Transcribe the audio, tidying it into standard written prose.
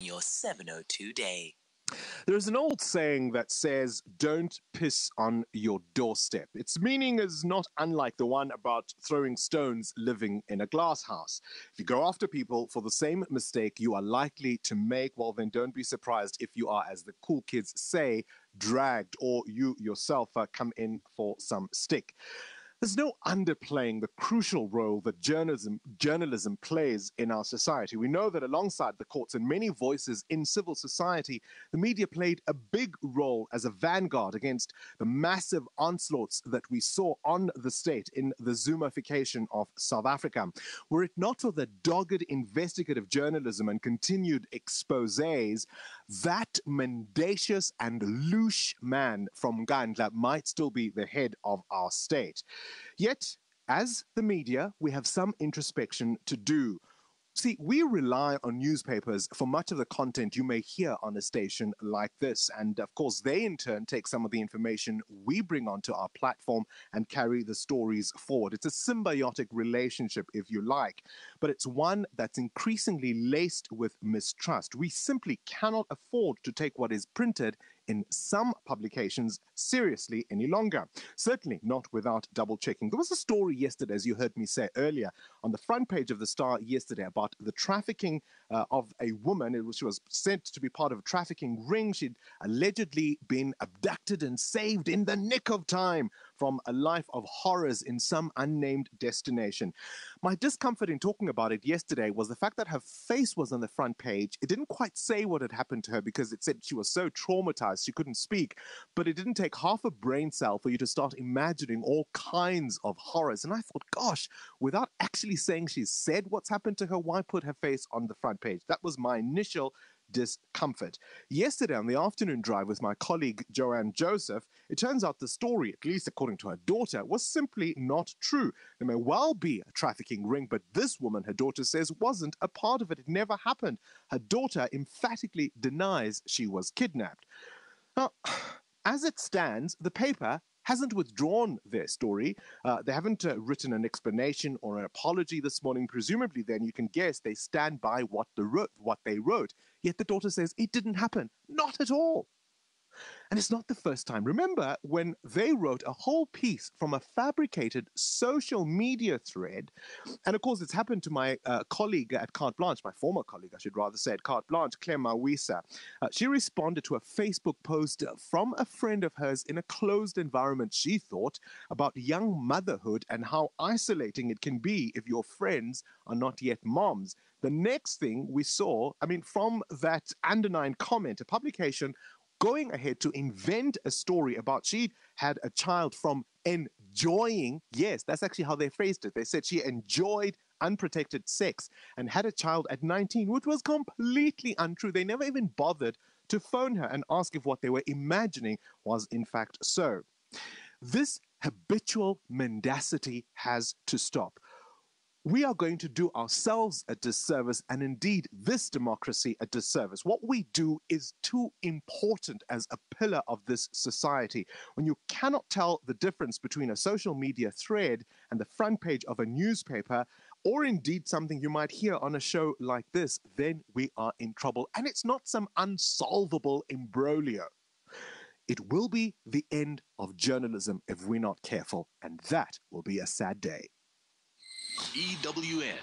Your 702 day. There's an old saying that says, don't piss on your doorstep. Its meaning is not unlike the one about throwing stones living in a glass house. If you go after people for the same mistake you are likely to make, well, then don't be surprised if you are, as the cool kids say, dragged, or you yourself come in for some stick. There's no underplaying the crucial role that journalism plays in our society. We know that alongside the courts and many voices in civil society, the media played a big role as a vanguard against the massive onslaughts that we saw on the state in the Zumification of South Africa. Were it not for the dogged investigative journalism and continued exposés, that mendacious and louche man from Bongani might still be the head of our state. Yet, as the media, we have some introspection to do. See, we rely on newspapers for much of the content you may hear on a station like this. And of course, they in turn take some of the information we bring onto our platform and carry the stories forward. It's a symbiotic relationship, if you like, but it's one that's increasingly laced with mistrust. We simply cannot afford to take what is printed in some publications seriously any longer. Certainly not without double checking. There was a story yesterday, as you heard me say earlier, on the front page of the Star yesterday about the trafficking of a woman. She was sent to be part of a trafficking ring. She'd allegedly been abducted and saved in the nick of time from a life of horrors in some unnamed destination. My discomfort in talking about it yesterday was the fact that her face was on the front page. It didn't quite say what had happened to her because it said she was so traumatized she couldn't speak, but it didn't take half a brain cell for you to start imagining all kinds of horrors. And I thought, gosh, without actually saying she said what's happened to her, why put her face on the front page? That was my initial discomfort. Yesterday on the afternoon drive with my colleague Joanne Joseph, it turns out the story, at least according to her daughter, was simply not true. There may well be a trafficking ring, but this woman, her daughter says, wasn't a part of it. It never happened. Her daughter emphatically denies she was kidnapped. Now, as it stands, the paper hasn't withdrawn their story. They haven't written an explanation or an apology this morning. Presumably, then you can guess they stand by what they wrote. Yet the daughter says it didn't happen. Not at all. And it's not the first time. Remember when they wrote a whole piece from a fabricated social media thread, and of course it's happened to my colleague at Carte Blanche, my former colleague, I should rather say, at Carte Blanche, Claire Mawisa. She responded to a Facebook post from a friend of hers in a closed environment, she thought, about young motherhood and how isolating it can be if your friends are not yet moms. The next thing we saw, from that underlined comment, a publication going ahead to invent a story about she had a child from enjoying, yes, that's actually how they phrased it. They said she enjoyed unprotected sex and had a child at 19, which was completely untrue. They never even bothered to phone her and ask if what they were imagining was in fact so. This habitual mendacity has to stop. We are going to do ourselves a disservice and indeed this democracy a disservice. What we do is too important as a pillar of this society. When you cannot tell the difference between a social media thread and the front page of a newspaper, or indeed something you might hear on a show like this, then we are in trouble. And it's not some unsolvable imbroglio. It will be the end of journalism if we're not careful, and that will be a sad day. EWN